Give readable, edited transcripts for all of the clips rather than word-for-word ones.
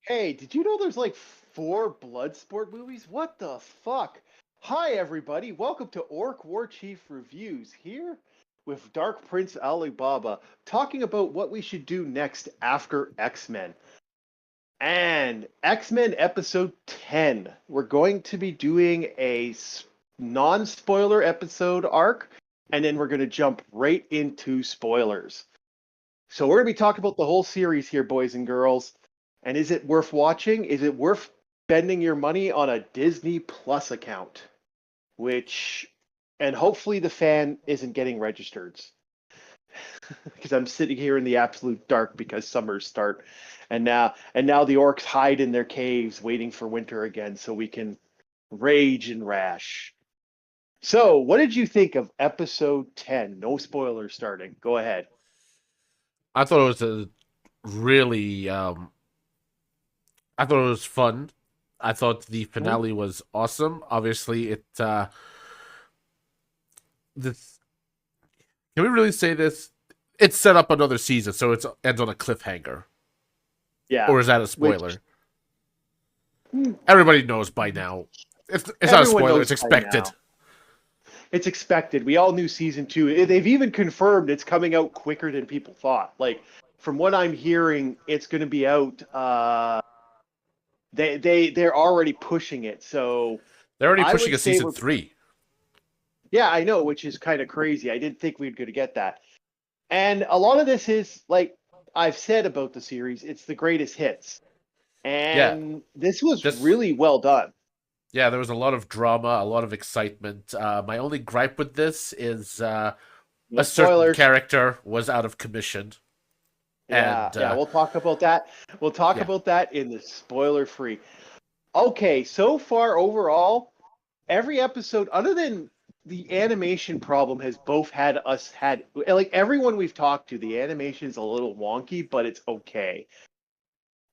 Hey, did you know there's like four Bloodsport movies? What the fuck? Hi, everybody. Welcome to Orc War Chief Reviews here with Dark Prince Alibaba talking about what we should do next after X-Men. And X-Men episode 10. We're going to be doing a non-spoiler episode arc, and then we're going to jump right into spoilers. So we're going to be talking about the whole series here, boys and girls. And is it worth watching? Is it worth spending your money on a Disney Plus account? And hopefully the fan isn't getting registered. Because I'm sitting here in the absolute dark because summers start. And now the orcs hide in their caves waiting for winter again so we can rage and rash. So, what did you think of episode 10? No spoilers starting. Go ahead. I thought it was a really I thought it was fun. I thought the Mhm. finale was awesome. Obviously, this can we really say this? It set up another season, so it ends on a cliffhanger. Yeah. Or is that a Which spoiler? hmm, Everybody knows by now. It's not a everyone spoiler. knows It's by expected. now. It's expected. We all knew season two. They've even confirmed it's coming out quicker than people thought. Like from what I'm hearing, it's going to be out. They're already pushing it. So They're already I pushing would a say season we're. 3. Yeah, I know, which is kind of crazy. I didn't think we were going to get that. And a lot of this is like I've said about the series. It's the greatest hits, Yeah, and this was this really well done. yeah, there was a lot of drama, a lot of excitement. My only gripe with this is No a certain spoilers. character was out of commission, Yeah, and yeah, we'll talk about that. We'll talk yeah, about that in the spoiler free. Okay, so far overall, every episode, other than the animation problem, has both had like everyone we've talked to, the animation's a little wonky, but it's okay.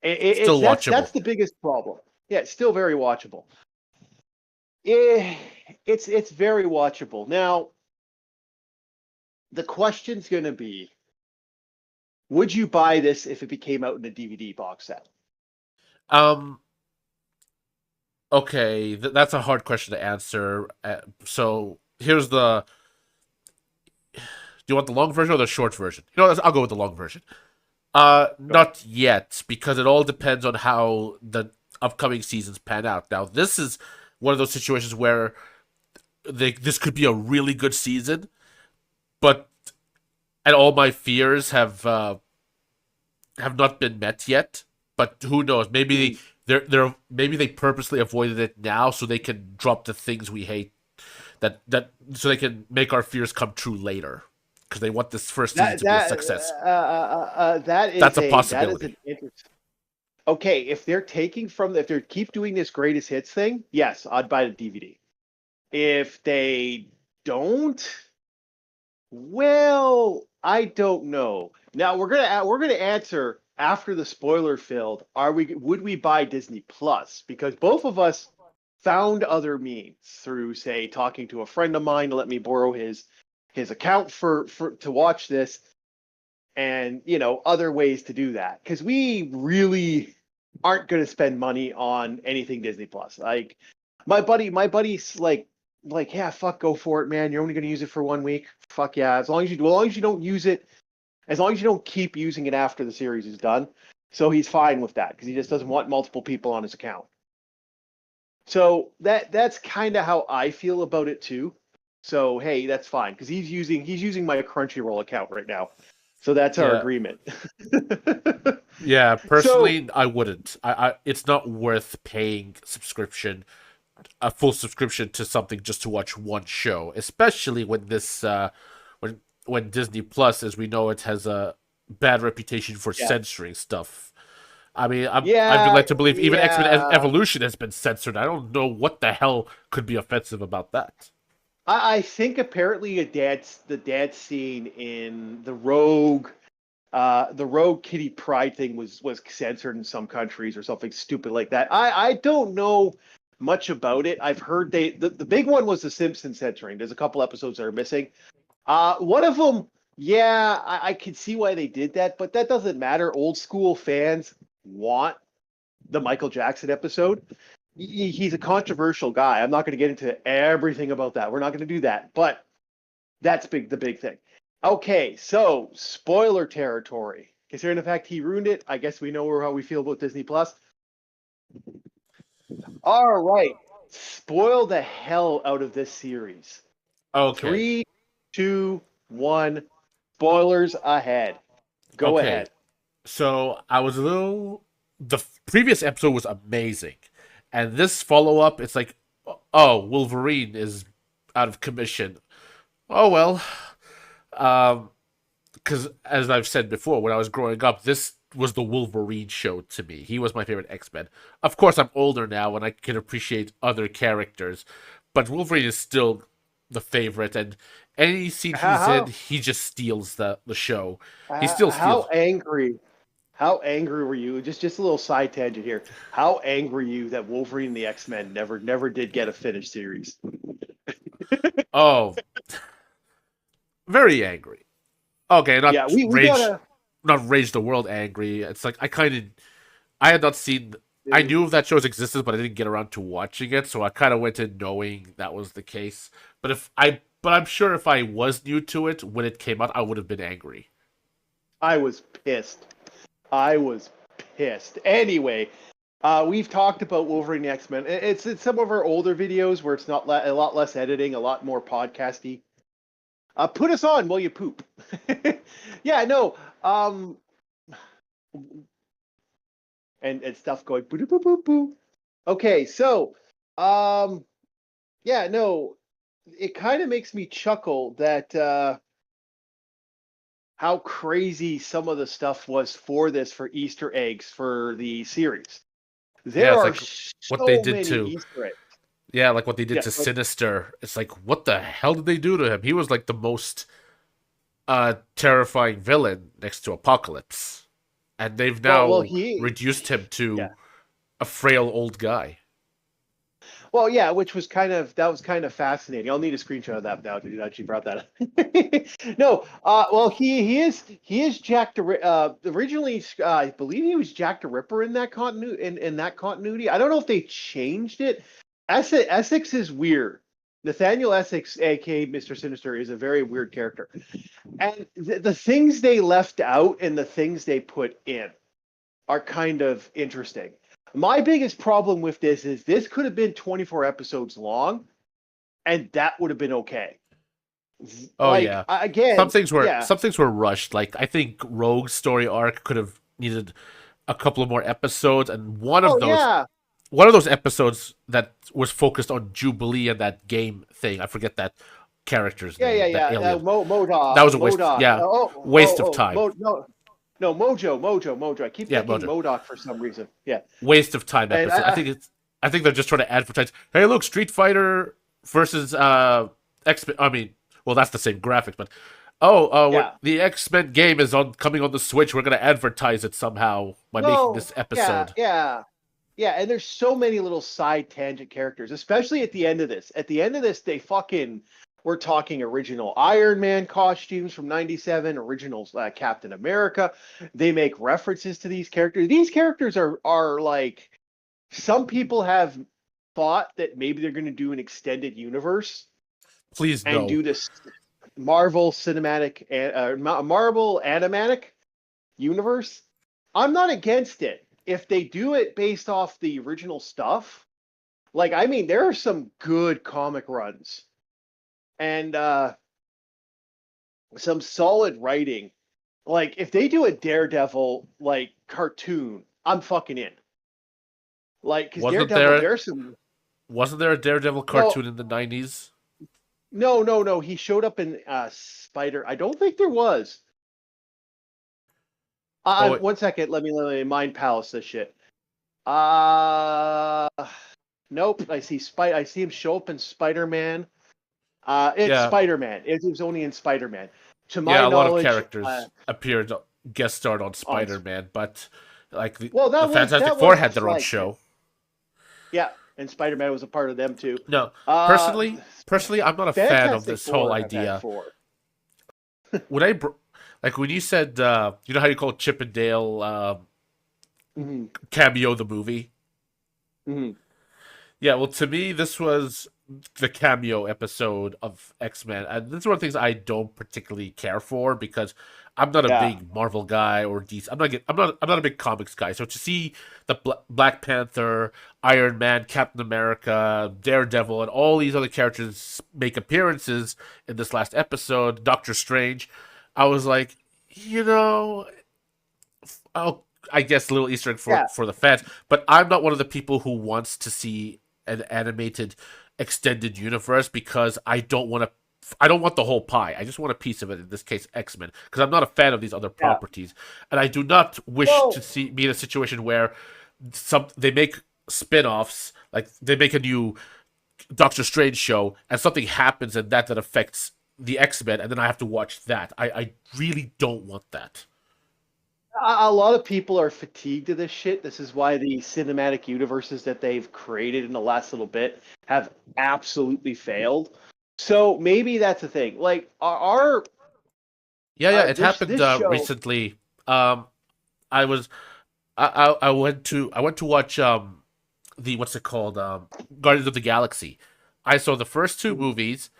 It's still that's watchable. the biggest problem. Yeah, it's still very watchable. Eh, it's very watchable. Now, the question's gonna be, would you buy this if it became out in a DVD box set? Um, okay, that's a hard question to answer. So here's the. Do you want the long version or the short version? I'll go with the long version. Go. Not yet, because it all depends on how the upcoming seasons pan out. Now, this is one of those situations where this could be a really good season, but and all my fears have not been met yet. But who knows? Mm. Maybe they purposely avoided it now so they can drop the things we hate so they can make our fears come true later because they want this first season That to be a that success. that That's a is possibility. an interesting. Okay, if they keep doing this greatest hits thing, yes, I'd buy the DVD. If they don't, well, I don't know. Now we're gonna answer after the spoiler filled. Would we buy Disney Plus? Because both of us found other means through, say, talking to a friend of mine to let me borrow his account for to watch this, and other ways to do that. Because we really aren't going to spend money on anything Disney Plus. Like my buddy's like, yeah, fuck, go for it, man. You're only going to use it for 1 week. Fuck yeah. As long as you don't use it, as long as you don't keep using it after the series is done. So he's fine with that because he just doesn't want multiple people on his account. So that's kind of how I feel about it too. So hey, that's fine because he's using my Crunchyroll account right now. So that's our Yeah, agreement. yeah. So Personally, I wouldn't. It's not worth paying a full subscription to something just to watch one show, especially when Disney Plus, as we know, it has a bad reputation for yeah, censoring stuff. I mean, I'd be yeah, led to believe even X Men yeah. Evolution has been censored. I don't know what the hell could be offensive about that. I think apparently the dad scene in the Rogue Kitty Pride thing was censored in some countries or something stupid like that. I don't know much about it. I've heard the big one was the Simpsons censoring. There's a couple episodes that are missing. One of them, yeah, I can see why they did that, but that doesn't matter. Old school fans want the Michael Jackson episode. He's a controversial guy. I'm not going to get into everything about that. We're not going to do that, but that's the big thing. Okay, so spoiler territory. Considering the fact he ruined it, I guess we know how we feel about Disney Plus. All right, spoil the hell out of this series. Okay. 3, 2, 1. Spoilers ahead. Go ahead. So I was a little. The previous episode was amazing, and this follow up, it's like, oh, Wolverine is out of commission. Oh well, because as I've said before, when I was growing up, this was the Wolverine show to me. He was my favorite X-Men. Of course, I'm older now and I can appreciate other characters, but Wolverine is still the favorite. And any scene he's in, he just steals the show. He still steals. How angry were you? Just a little side tangent here. How angry were you that Wolverine and the X-Men never did get a finished series? Oh, very angry. Okay, not not rage the world angry. It's like I had not seen. I knew of that show's existence, but I didn't get around to watching it. So I kind of went in knowing that was the case. But I'm sure if I was new to it when it came out, I would have been angry. I was pissed. Anyway, we've talked about Wolverine and X-Men. It's some of our older videos where it's not a lot less editing, a lot more podcasty. Put us on while you poop. Yeah, no. And stuff going boo boo boo boo. Okay, so yeah, no. It kind of makes me chuckle that how crazy some of the stuff was for Easter eggs for the series. There are like so what they did to Easter eggs. Yeah, like what they did to Sinister. It's like, what the hell did they do to him? He was like the most terrifying villain next to Apocalypse. And they've now reduced him to a frail old guy. Well, yeah, which was kind of fascinating. I'll need a screenshot of that now to actually brought that up. No, well, he is Jack the originally I believe he was Jack the Ripper in that continuity. I don't know if they changed it. Essex is weird. Nathaniel Essex, aka Mr. Sinister, is a very weird character. And the things they left out and the things they put in are kind of interesting. My biggest problem with this is this could have been 24 episodes long, and that would have been okay. Oh, yeah. Again, some things were rushed. Like, I think Rogue's story arc could have needed a couple of more episodes, and one of those episodes that was focused on Jubilee and that game thing. I forget that character's name. MODOK. That was a waste. Waste of time. Mojo. I keep thinking MODOK for some reason. Yeah. Waste of time episode. I think they're just trying to advertise. Hey, look, Street Fighter versus X-Men. I mean, well, that's the same graphics, but the X-Men game is coming on the Switch. We're going to advertise it somehow by making this episode. Yeah, and there's so many little side tangent characters, especially at the end of this. At the end of this, we're talking original Iron Man costumes from '97, original Captain America. They make references to these characters. These characters are like, some people have thought that maybe they're going to do an extended universe. Please no. And do this Marvel cinematic, Marvel animatic universe. I'm not against it. If they do it based off the original stuff, like, I mean, there are some good comic runs and some solid writing. Like, if they do a Daredevil like cartoon, I'm fucking in. Like, because Daredevil, wasn't there a Daredevil cartoon in the 90s? No. He showed up in Spider. I don't think there was. One second. Let me mind palace this shit. Nope. I see him show up in Spider-Man. Spider-Man. It was only in Spider-Man. To my knowledge, a lot of characters appeared, guest starred on Spider-Man, but like the Fantastic Four had their own show. Yeah, and Spider-Man was a part of them too. No, personally, I'm not a fan of this whole idea. When you said, you know how you call Chip and Dale Hmm. cameo the movie. Hmm. Yeah, well, to me, this was the cameo episode of X-Men, and this is one of the things I don't particularly care for because I'm not a Yeah. big Marvel guy or DC. I'm not a big comics guy. So to see the Black Panther, Iron Man, Captain America, Daredevil, and all these other characters make appearances in this last episode, Doctor Strange, I was like, you know, oh, I guess a little Easter egg Yeah. for the fans, but I'm not one of the people who wants to see an animated extended universe because I don't want to. I don't want the whole pie. I just want a piece of it. In this case, X Men, because I'm not a fan of these other Yeah. properties, and I do not wish to Well, see be in a situation where they make spin-offs, like they make a new Doctor Strange show, and something happens in that affects the X Men, and then I have to watch that. I really don't want that. a lot of people are fatigued of this shit. This is why the cinematic universes that they've created in the last little bit have absolutely failed. So maybe that's the thing. Like Yeah, yeah, it this happened this show. recently. I was I went to watch the what's it called Guardians of the Galaxy. I saw the first two movies,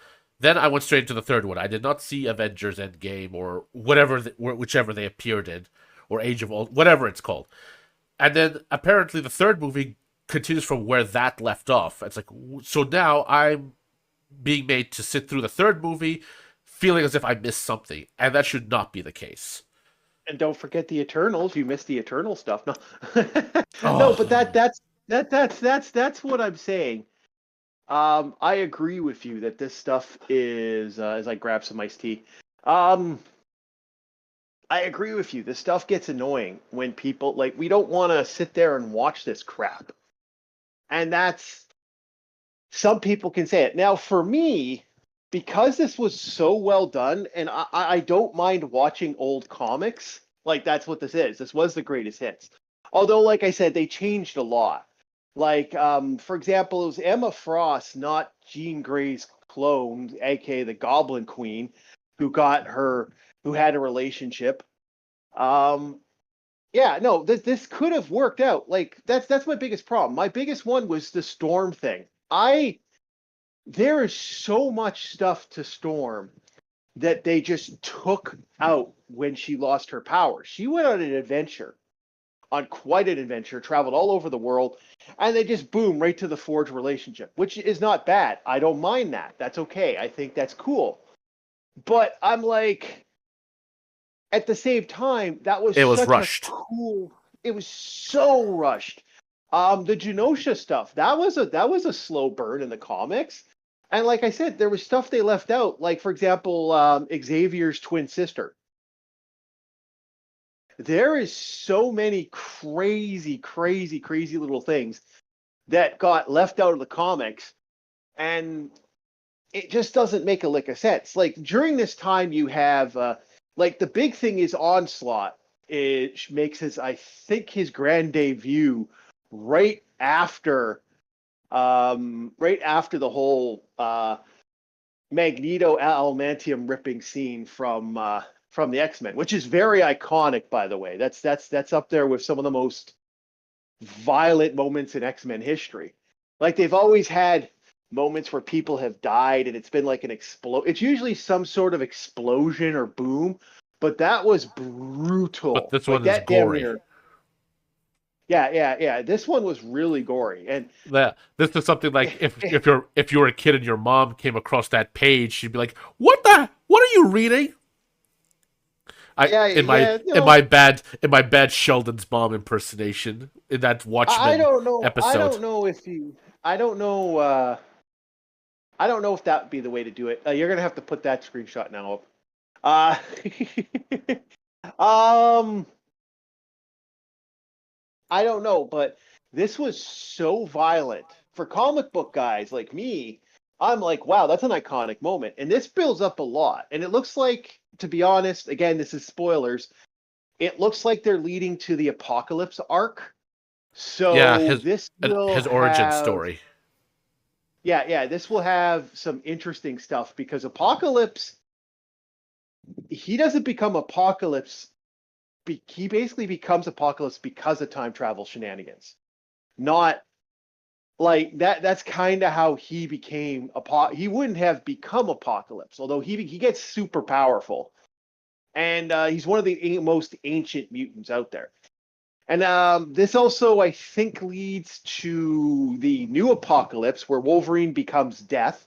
then I went straight into the third one. I did not see Avengers Endgame or whichever they appeared in, or Age of Ult, whatever it's called. And then apparently the third movie continues from where that left off. It's like so now I'm being made to sit through the third movie, feeling as if I missed something, and that should not be the case. And don't forget the Eternals. You missed the Eternal stuff. No, no, but Oh, that's what I'm saying. I agree with you that this stuff is. As I grab some iced tea, um, I agree with you. This stuff gets annoying when people like we don't want to sit there and watch this crap, and that's some people can say it. Now, for me, because this was so well done, and I don't mind watching old comics. Like that's what this is. This was the greatest hits. Although, like I said, they changed a lot. Like, for example, it was Emma Frost, not Jean Grey's clone, aka the Goblin Queen, who got her, who had a relationship. Um, yeah, no, this could have worked out. Like that's my biggest problem. My biggest one was the Storm thing. I There is so much stuff to Storm that they just took out when she lost her power. She went on an adventure, on quite an adventure, traveled all over the world, and they just boom right to the forged relationship, which is not bad. I don't mind that. That's okay. I think that's cool. But I'm like, at the same time, that was it was such a rushed. cool. It was so rushed. The Genosha stuff that was a slow burn in the comics, and like I said, there was stuff they left out. Like for example, Xavier's twin sister. There is so many crazy, crazy, crazy little things that got left out of the comics, and it just doesn't make a lick of sense. Like during this time, you have like the big thing is Onslaught. It makes his, I think, his grand debut right after, right after the whole Magneto adamantium ripping scene from the X Men, which is very iconic, by the way. That's up there with some of the most violent moments in X Men history. Like they've always had moments where people have died and it's been like an explode. It's usually some sort of explosion or boom, but that was But brutal. this Like one is that damn gory. near. Yeah, yeah, yeah. This one was really gory, and That this is something like if you were a kid and your mom came across that page, she'd be like, What are you reading?" I yeah, yeah. No, in my bad Sheldon's mom impersonation in that I Watchmen don't know. I episode. don't know if you. I don't know. I don't know if that would be the way to do it. You're gonna have to put that screenshot now up. Um, I don't know, but this was so violent for comic book guys like me. I'm like, wow, that's an iconic moment, and this builds up a lot. And it looks like, to be honest, again, this is spoilers. It looks like they're leading to the Apocalypse arc. Yeah, So this will his origin have, story. yeah, yeah, this will have some interesting stuff because Apocalypse, he doesn't become Apocalypse he basically becomes Apocalypse because of time travel shenanigans. Not like that's kind of how he became he wouldn't have become Apocalypse, although he gets super powerful. And he's one of the most ancient mutants out there. And this also, I think, leads to the new Apocalypse, where Wolverine becomes Death.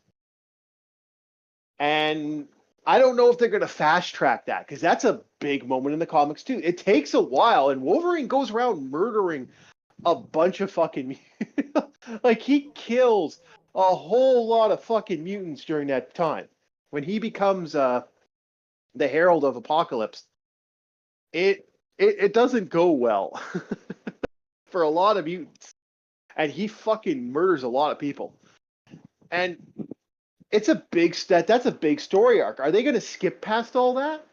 And I don't know if they're going to fast track that, because that's a big moment in the comics, too. It takes a while, and Wolverine goes around murdering a bunch of fucking like, he kills a whole lot of fucking mutants during that time. When he becomes the Herald of Apocalypse, it doesn't go well for a lot of mutants, and he fucking murders a lot of people. And it's a big that's a big story arc. Are they going to skip past all that?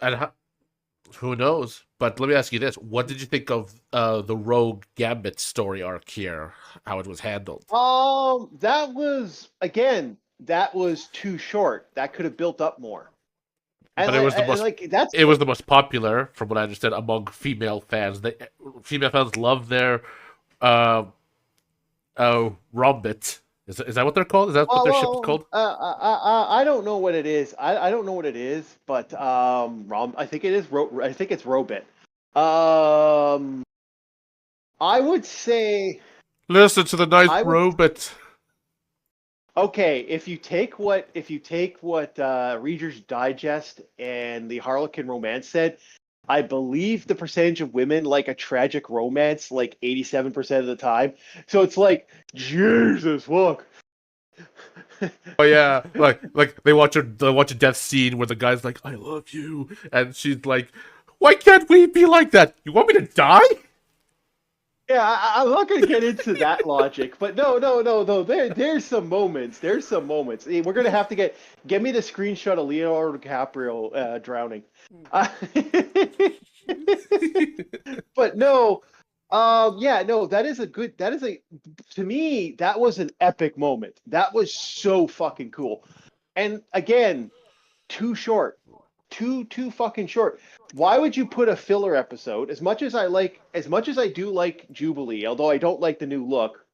And who knows? But let me ask you this: what did you think of the Rogue Gambit story arc here? How it was handled? That was, again, that was too short. That could have built up more. But it was the most that's it was the most popular, from what I understand, among female fans. Female fans love their uh, Rombit. Is that what they're called? Is that what their ship is called? I don't know what it is. I don't know what it is, but I think it is I think it's Robit. I would say, Listen to the nice Robit. Okay, if you take what Reader's Digest and the Harlequin Romance said, I believe the percentage of women like a tragic romance like 87% of the time. So it's like, Jesus, look. Oh yeah, like they watch a death scene where the guy's like, "I love you," and she's like, "Why can't we be like that? You want me to die?" Yeah, I'm not going to get into that logic, but no. There's some moments. There's some moments. We're going to have to get me the screenshot of Leonardo DiCaprio drowning. But no, yeah, no, to me, that was an epic moment. That was so fucking cool. And again, too short. Too fucking short. Why would you put a filler episode? As much as I do like Jubilee, although I don't like the new look,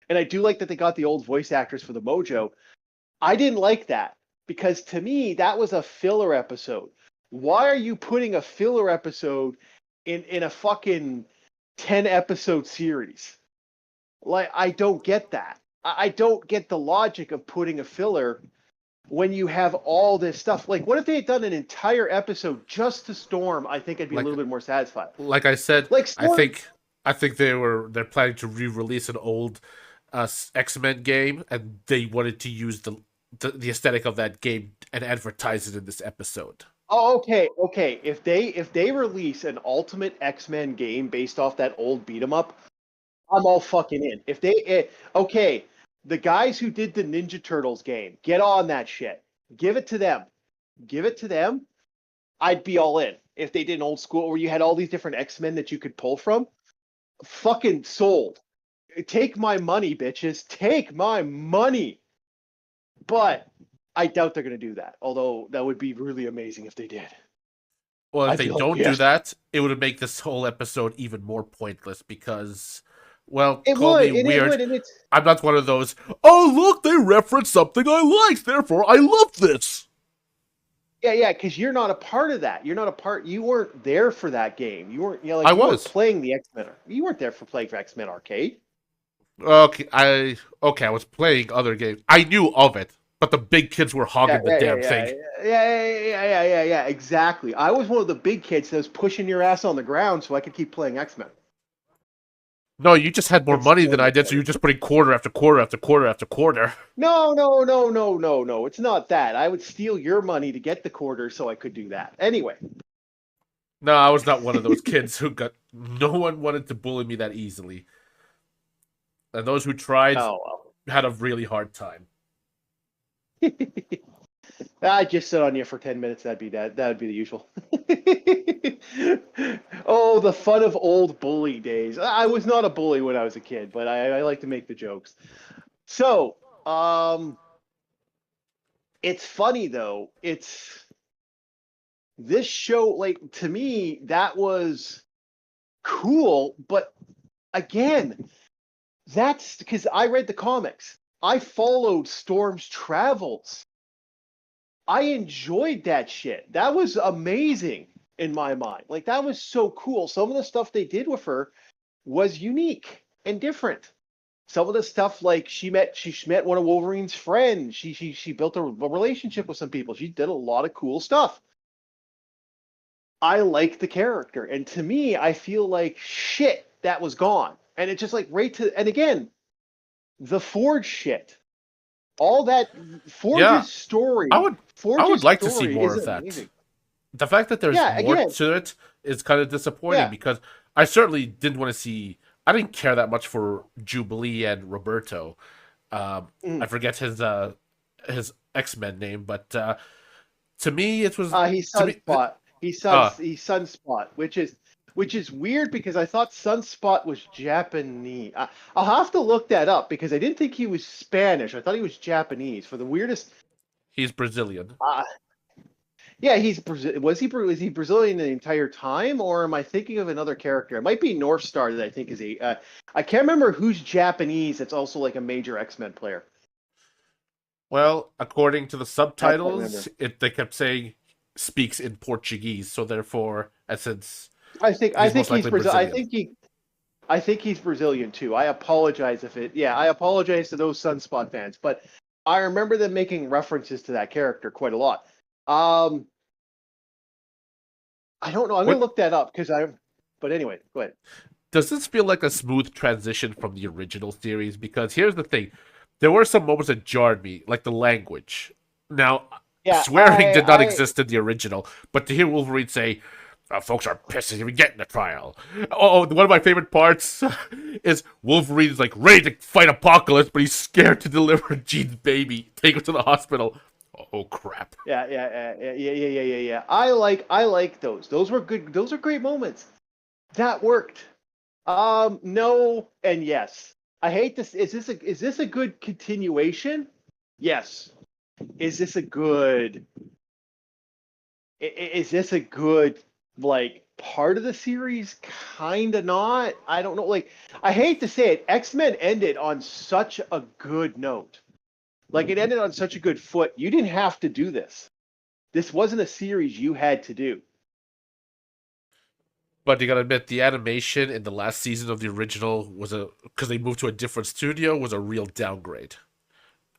and I do like that they got the old voice actors for the Mojo, I didn't like that, because to me that was a filler episode. Why are you putting a filler episode in a fucking 10 episode series? Like, I don't get that. I don't get the logic of putting a filler when you have all this stuff. Like, what if they had done an entire episode just to Storm? I think I'd be a little bit more satisfied. Like I said, like Storm, I think they're planning to re-release an old X-Men game, and they wanted to use the aesthetic of that game and advertise it in this episode. Oh, okay. If they release an Ultimate X-Men game based off that old beat 'em up, I'm all fucking in. If they okay, the guys who did the Ninja Turtles game, get on that shit. Give it to them. Give it to them. I'd be all in. If they did an old school where you had all these different X-Men that you could pull from, fucking sold. Take my money, bitches. Take my money. But I doubt they're going to do that. Although that would be really amazing if they did. Well, if they don't do that, it would make this whole episode even more pointless, because, well, call me weird. I'm not one of those, oh, look, they referenced something I liked, therefore I love this. Yeah, because you're not a part of that. You weren't there for that game. You weren't, I was playing the X-Men. You weren't there for playing for X-Men Arcade. Okay, I was playing other games. I knew of it, but the big kids were hogging the damn thing. Yeah, exactly. I was one of the big kids that was pushing your ass on the ground so I could keep playing X-Men. No, you just had more money than I did, so you're just putting quarter after quarter after quarter after quarter. No. It's not that. I would steal your money to get the quarter so I could do that. Anyway. No, I was not one of those kids who got... No one wanted to bully me that easily. And those who tried had a really hard time. I just sit on you for 10 minutes. That'd be the usual. Oh, the fun of old bully days. I was not a bully when I was a kid, but I like to make the jokes. So, it's funny though. this show, like, to me, that was cool. But again, that's because I read the comics. I followed Storm's travels. I enjoyed that shit. That was amazing in my mind. Like, that was so cool. Some of the stuff they did with her was unique and different. Some of the stuff, like she met one of Wolverine's friends. She built a relationship with some people. She did a lot of cool stuff. I like the character, and to me, I feel like shit that was gone, and it's just like right to. And again, the Forge shit, all that Yeah, Forge's story. I would Forge's like to see story more is of that. amazing. The fact that there's Yeah, more again, to it is kind of disappointing yeah, because I certainly didn't want to see. I didn't care that much for Jubilee and Roberto. I mm. forget his X-Men name, but to me it was He's to me. Sunspot. Uh, He's Sunspot, which is weird because I thought Sunspot was Japanese. I'll have to look that up because I didn't think he was Spanish. I thought he was Japanese for the weirdest. he's Brazilian. Uh, yeah, he's was he Brazilian the entire time, or am I thinking of another character? It might be North Star that I think is a. I can't remember who's Japanese. That's also like a major X-Men player. Well, according to the I can't remember. subtitles, they kept saying speaks in Portuguese, so therefore, since I he's think most he's likely Brazil. Brazilian. I think he's Brazilian too. I apologize if it. Yeah, I apologize to those Sunspot fans, but I remember them making references to that character quite a lot. Um, I don't know. I'm gonna What look that up because I. But anyway, go ahead. does this feel like a smooth transition from the original series? Because here's the thing: there were some moments that jarred me, like the language. Now, Yeah, swearing did not exist in the original, but to hear Wolverine say, "Folks are pissed if we get in the trial." Oh, one of my favorite parts is Wolverine's like ready to fight Apocalypse, but he's scared to deliver Jean's baby, take her to the hospital. Oh crap! yeah. I like those. Those were good. Those are great moments. That worked. No and yes. I hate this. Is this a good continuation? Yes. Is this a good? Is this a good like part of the series? Kinda not. I don't know. Like I hate to say it. X-Men ended on such a good note. Like it ended on such a good foot. You didn't have to do this. This wasn't a series you had to do. But you gotta admit, the animation in the last season of the original was because they moved to a different studio was a real downgrade.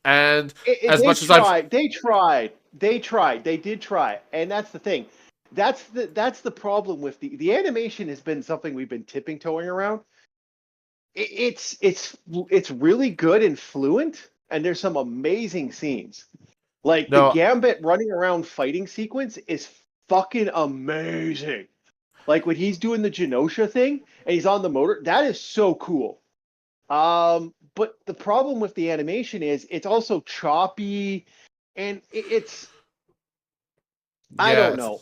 And as They much as I've tried. They did try, and that's the thing. That's the problem with the animation has been something we've been tipping toeing around. It's really good and fluent, and there's some amazing scenes. Like the no, Gambit running around fighting sequence is fucking amazing. Like when he's doing the Genosha thing and he's on the motor, that is so cool. But the problem with the animation is it's also choppy, and it's I yeah, don't know.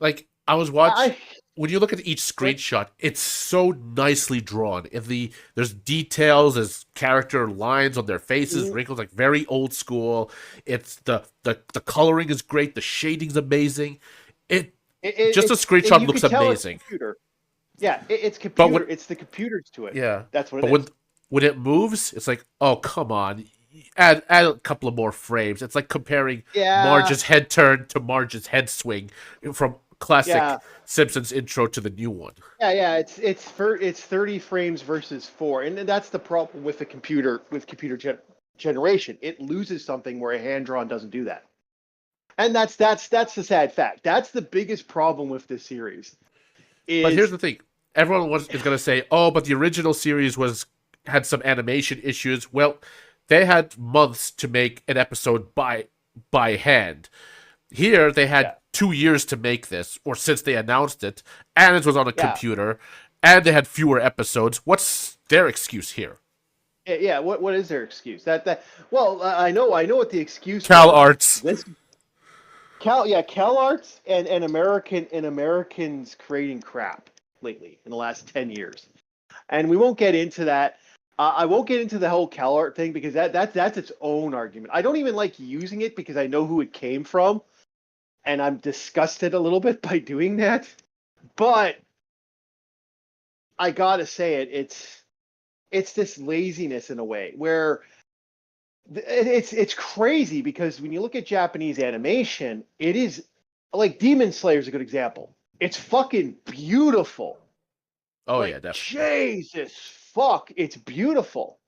like I was watch I when you look at each screenshot, it's so nicely drawn. There's details, there's character lines on their faces, it, wrinkles, like very old school. It's the coloring is great, the shading's amazing. It just a and screenshot you looks could tell it's amazing. computer. Yeah, it's But when computer. It's the computers to it. Yeah, That's what but it is. when it moves, it's like, oh come on, add a couple of more frames. It's like comparing Yeah, Marge's head turn to Marge's head swing from classic yeah, Simpsons intro to the new one. yeah. It's 30 frames versus 4, and that's the problem with the computer generation. It loses something where a hand drawn doesn't do that, and that's the sad fact. That's the biggest problem with this series. But here's Is the thing: is gonna say, oh, but the original series was had some animation issues. Well, they had months to make an episode by hand. Here, they had yeah, 2 years to make this, or since they announced it, and it was on a yeah. computer, and they had fewer episodes. What's their excuse here? Yeah, what is their excuse? That well, I know what the excuse Cal was. Arts. This Cal Arts and Americans creating crap lately in the last 10 years. And we won't get into that. I won't get into the whole Cal Art thing because that's its own argument. I don't even like using it because I know who it came from. and I'm disgusted a little bit by doing that. But I gotta say it's this laziness in a way where it's crazy because when you look at Japanese animation, it is like Demon Slayer is a good example. It's fucking beautiful. Oh Like yeah, definitely. Jesus fuck, it's beautiful.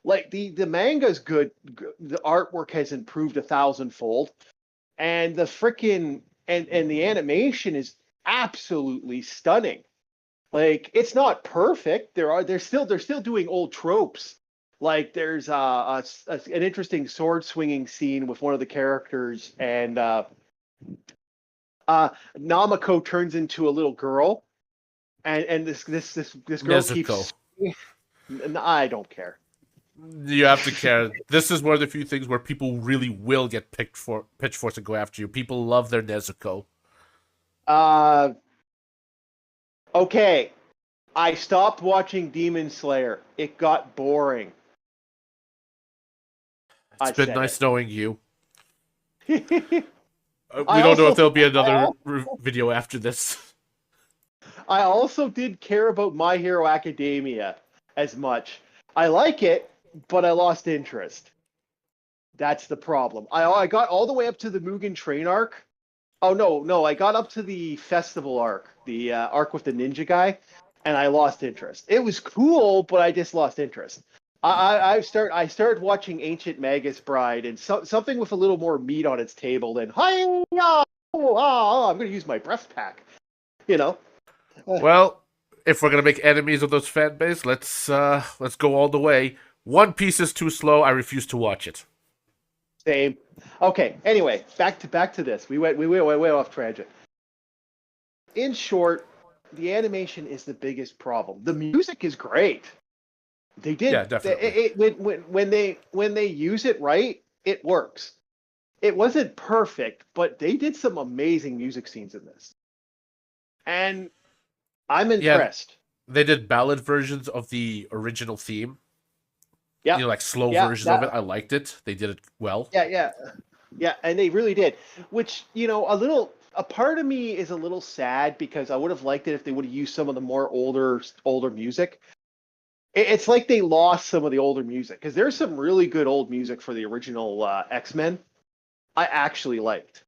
Like the manga's good. The artwork has improved 1,000-fold, and the freaking and the animation is absolutely stunning. Like it's not perfect. They're still doing old tropes. Like there's an interesting sword swinging scene with one of the characters, and Namako turns into a little girl, and this girl Nezuko. keeps. I don't care. You have to care. This is one of the few things where people really will get picked for pitchforks and go after you. People love their Nezuko. Uh, okay. I stopped watching Demon Slayer. It got boring. It's I been said nice knowing you. it. We I don't know if also there'll be I another also video after this. I also did care about My Hero Academia as much. I like it, but I lost interest. That's the problem. I got all the way up to the Mugen Train arc. Oh no, I got up to the festival arc, the arc with the ninja guy, and I lost interest. It was cool, but I just lost interest. I started watching Ancient Magus Bride and something with a little more meat on its table than hi I'm going to use my breath pack, you know. Well, if we're gonna make enemies of those fan base, let's go all the way. One Piece is too slow. I refuse to watch it. Same. Okay. Anyway, back to this. We went way off tangent. In short, the animation is the biggest problem. The music is great. They Yeah, did definitely. when they use it right, it works. It wasn't perfect, but they did some amazing music scenes in this, and I'm Yeah, impressed. they did ballad versions of the original theme. Yeah, Like slow yeah, versions of that, it. I liked it. They did it well. yeah, and they really did. Which a part of me is a little sad because I would have liked it if they would have used some of the more older music. It's like they lost some of the older music because there's some really good old music for the original X-Men. I actually liked.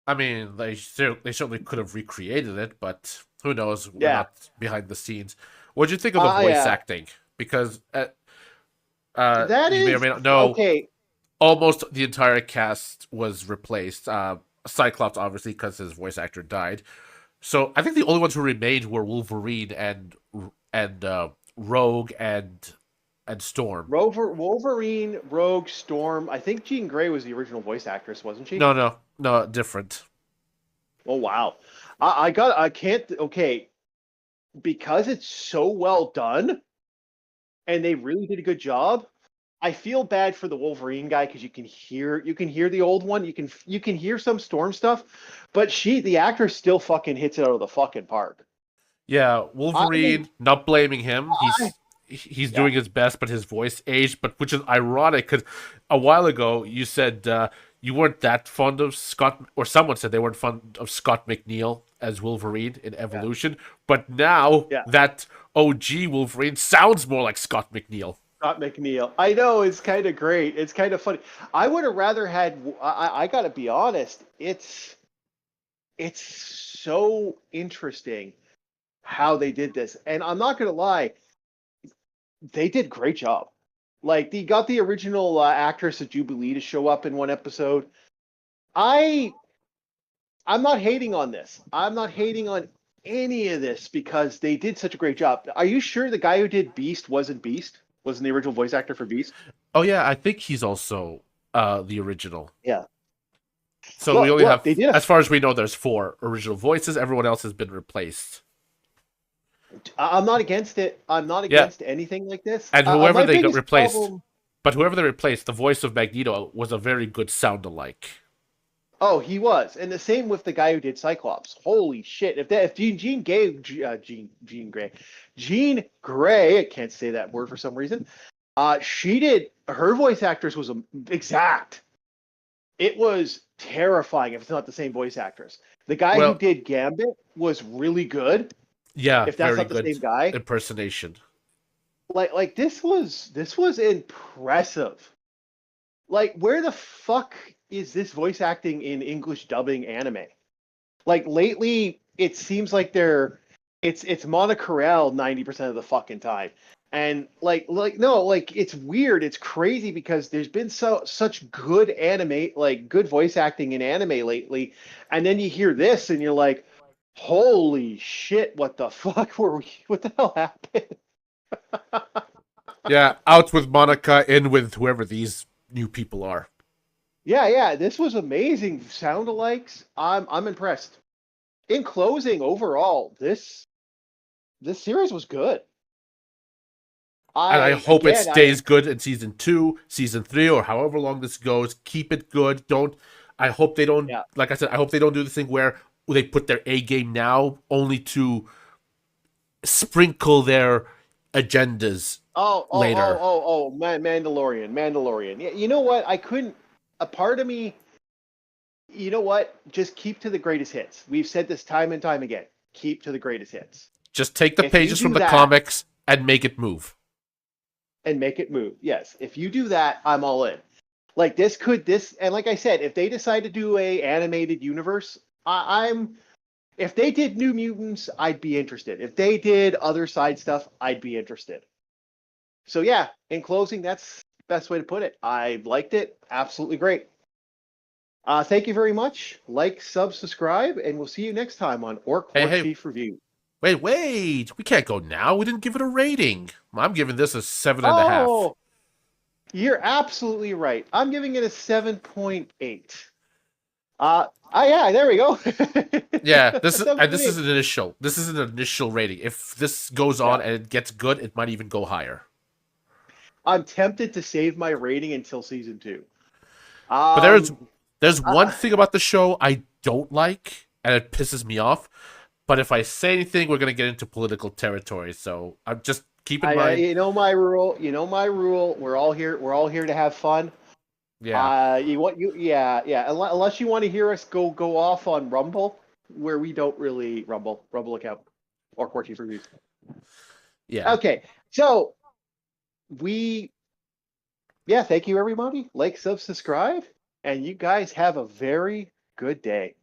I mean, they certainly could have recreated it, but who knows? We're Yeah. not behind the scenes. What do you think of the voice Yeah. acting? Because That you may or is may not know, okay. almost the entire cast was replaced. Cyclops, obviously, because his voice actor died. So I think the only ones who remained were Wolverine and Rogue and Storm. Wolverine, Rogue, Storm. I think Jean Grey was the original voice actress, wasn't she? No, no, no, different. Oh wow. I can't. Okay, because it's so well done and they really did a good job. I feel bad for the Wolverine guy because you can hear the old one. You can hear some Storm stuff, but the actress still fucking hits it out of the fucking park. Yeah, I Wolverine. Not blaming him. I He's yeah. doing his best, but his voice aged. But which is ironic because a while ago you said you weren't that fond of Scott, or someone said they weren't fond of Scott McNeil as Wolverine in Yeah. Evolution. But now Yeah. that OG Wolverine sounds more like Scott McNeil. Scott McNeil. I know it's kind of great. It's kind of funny. I would have rather had. I got to be honest. It's so interesting how they did this, and I'm not gonna lie. They did a great job. Like they got the original actress of Jubilee to show up in one episode. I I'm not hating on this. I'm not hating on any of this because they did such a great job. Are you sure the guy who did Beast wasn't Beast? Wasn't the original voice actor for Beast? Oh yeah, I think he's also the original. Yeah. So we Look, only look, they have, did a. as far as we know, there's 4 original voices. Everyone else has been replaced. I'm not against it. I'm not Yeah, against anything like this. and whoever My they got biggest replaced, problem. but whoever they replaced, the voice of Magneto was a very good sound alike. Oh, he was, and the same with the guy who did Cyclops. Holy shit! If Jean gave Jean Grey, I can't say that word for some reason. She did her voice actress was exact. it was terrifying if it's not the same voice actress. The guy who Well, did Gambit was really good. yeah, If that's very not the good same guy, impersonation. like this was impressive. Like, where the fuck is this voice acting in English dubbing anime? Like lately, it seems like it's Mona Carell 90% of the fucking time. And like no, like it's weird, it's crazy because there's been such good anime, like good voice acting in anime lately, and then you hear this and you're like, holy shit, what the fuck were we? What the hell happened? Yeah, out with Monica, in with whoever these new people are. Yeah, this was amazing. Sound alikes. I'm impressed. In closing, overall, this series was good. And I I hope it again, I stays good in season 2, season 3, or however long this goes. Keep it good. Don't. I hope they don't. yeah. Like I said, I hope they don't do the thing where they put their A game now, only to sprinkle their agendas later. Man, Mandalorian. Yeah, you know what? I couldn't. A part of me, you know what? Just keep to the greatest hits. We've said this time and time again. Keep to the greatest hits. Just take the If you pages from do the that comics and make it move. and make it move, yes. If you do that, I'm all in. Like this, and like I said, if they decide to do a animated universe, I'm. If they did New Mutants, I'd be interested. If they did other side stuff, I'd be interested. So yeah, in closing, that's the best way to put it. I liked it. Absolutely great. Thank you very much. Like, sub, subscribe, and we'll see you next time on Orc Hey, War hey, Chief Review. wait. We can't go now. We didn't give it a rating. I'm giving this a 7.5. Oh, you're absolutely right. I'm giving it a 7.8. Yeah, there we go. Yeah, this 7.8. is an initial. This is an initial rating. If this goes Yeah. on and it gets good, it might even go higher. I'm tempted to save my rating until season 2. But there's one Uh, thing about the show I don't like, and it pisses me off. But if I say anything, we're gonna get into political territory. So I'm just keep in mind. you know my rule. You know my rule. We're all here. We're all here to have fun. Yeah, Yeah. Unless you want to hear us go off on Rumble, where we don't really Rumble account or Quarty for Reviews. yeah. Okay, so yeah, thank you everybody. Like, subscribe, and you guys have a very good day.